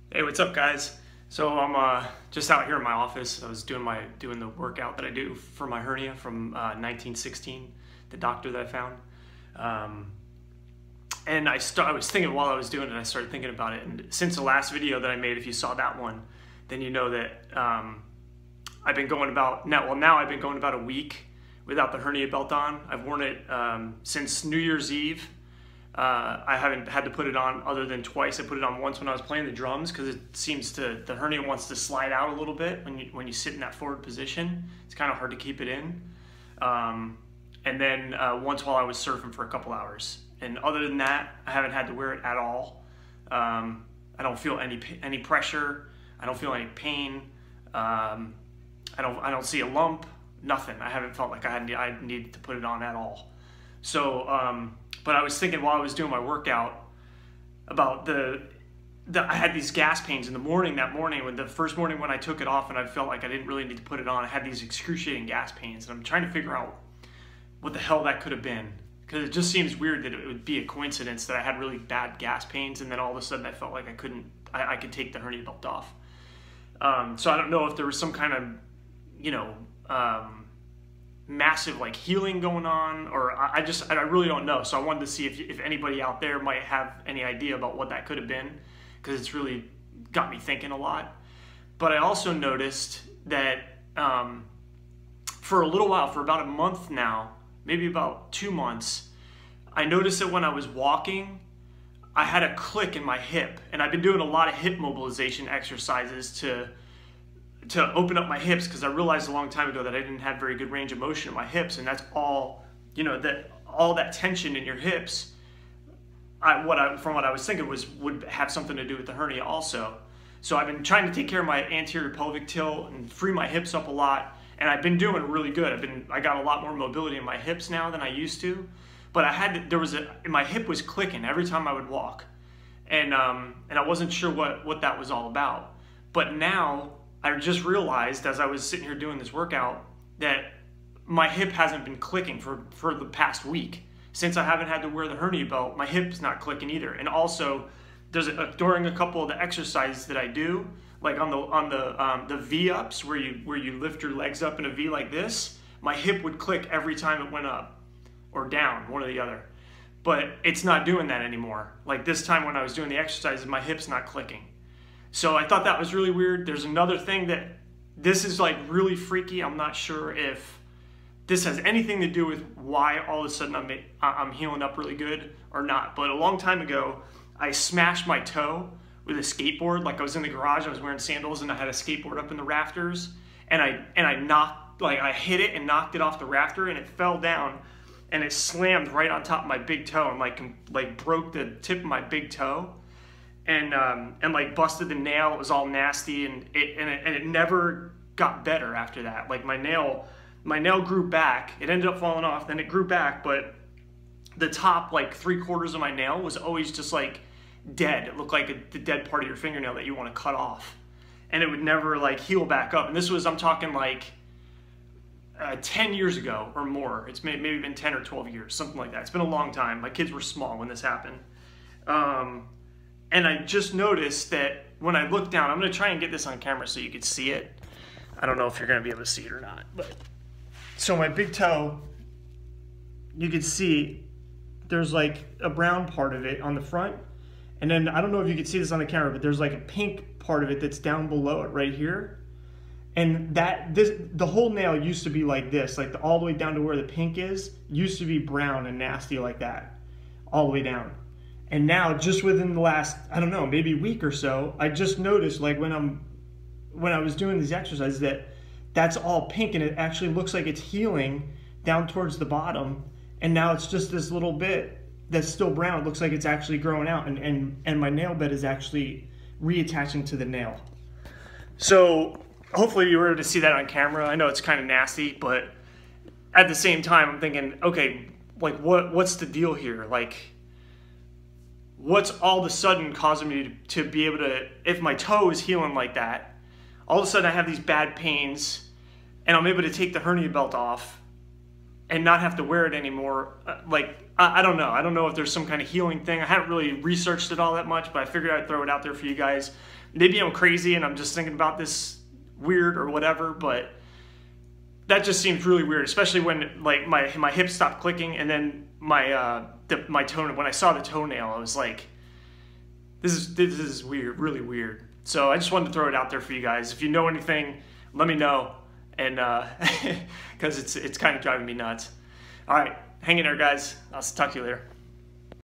Hey, what's up, guys? So I'm just out here in my office. I was doing the workout that I do for my hernia from 1916, the doctor that I found. Um, and I was thinking while I was doing it, I started thinking about it. And since the last video that I made, if you saw that one, then you know that I've been going about now I've been going about a week without the hernia belt on. I've worn it since New Year's Eve. I haven't had to put it on other than twice. I put it on once when I was playing the drums because the hernia wants to slide out a little bit when you sit in that forward position. It's kind of hard to keep it in. And then once while I was surfing for a couple hours. And other than that, I haven't had to wear it at all. I don't feel any pressure. I don't feel any pain. I don't see a lump. Nothing. I haven't felt like I needed to put it on at all. So. But I was thinking while I was doing my workout about I had these gas pains in the morning. That morning, the first morning when I took it off and I felt like I didn't really need to put it on, I had these excruciating gas pains. And I'm trying to figure out what the hell that could have been. Because it just seems weird that it would be a coincidence that I had really bad gas pains and then all of a sudden I felt like I could take the hernia belt off. So I don't know if there was some kind of, massive like healing going on, or I really don't know. So I wanted to see if anybody out there might have any idea about what that could have been, because it's really got me thinking a lot. But I also noticed that for a little while, for about a month now, maybe about 2 months, I noticed that when I was walking, I had a click in my hip, and I've been doing a lot of hip mobilization exercises to open up my hips, because I realized a long time ago that I didn't have very good range of motion in my hips, and that's all, all that tension in your hips, from what I was thinking would have something to do with the hernia also. So I've been trying to take care of my anterior pelvic tilt and free my hips up a lot, and I've been doing really good. I got a lot more mobility in my hips now than I used to, but my hip was clicking every time I would walk, and I wasn't sure what that was all about. But now I just realized as I was sitting here doing this workout that my hip hasn't been clicking for the past week. Since I haven't had to wear the hernia belt, my hip's not clicking either. And also, during a couple of the exercises that I do, like on the V-ups where you lift your legs up in a V like this, my hip would click every time it went up or down, one or the other. But it's not doing that anymore. Like this time when I was doing the exercises, my hip's not clicking. So I thought that was really weird. There's another thing this is like really freaky. I'm not sure if this has anything to do with why all of a sudden I'm healing up really good or not. But a long time ago, I smashed my toe with a skateboard. Like I was in the garage, I was wearing sandals, and I had a skateboard up in the rafters, and I hit it and knocked it off the rafter, and it fell down, and it slammed right on top of my big toe, and like broke the tip of my big toe. And like busted the nail. It was all nasty, and it never got better after that. Like my nail grew back. It ended up falling off, then it grew back, but the top like 3/4 of my nail was always just like dead. It looked like the dead part of your fingernail that you want to cut off, and it would never like heal back up. And this was, I'm talking like 10 years ago or more. It's maybe been 10 or 12 years, something like that. It's been a long time. My kids were small when this happened. And I just noticed that when I look down, I'm going to try and get this on camera so you can see it. I don't know if you're going to be able to see it or not. But so my big toe, you can see there's like a brown part of it on the front. And then I don't know if you can see this on the camera, but there's like a pink part of it that's down below it right here. And the whole nail used to be like this, like all the way down to where the pink is, used to be brown and nasty like that, all the way down. And now, just within the last, I don't know, maybe week or so, I just noticed, like when I was doing these exercises, that's all pink, and it actually looks like it's healing down towards the bottom. And now it's just this little bit that's still brown. It looks like it's actually growing out, and my nail bed is actually reattaching to the nail. So hopefully you were able to see that on camera. I know it's kind of nasty, but at the same time, I'm thinking, okay, like what's the deal here? Like, what's all of a sudden causing me to be able to, if my toe is healing like that, all of a sudden I have these bad pains, and I'm able to take the hernia belt off and not have to wear it anymore. Like I don't know. I don't know if there's some kind of healing thing. I haven't really researched it all that much, but I figured I'd throw it out there for you guys. Maybe I'm crazy and I'm just thinking about this weird or whatever, but that just seems really weird, especially when like my hips stopped clicking, and then my toe, when I saw the toenail, I was like, this is weird, really weird. So I just wanted to throw it out there for you guys. If you know anything, let me know, and because it's kind of driving me nuts. All right, hang in there, guys. I'll talk to you later.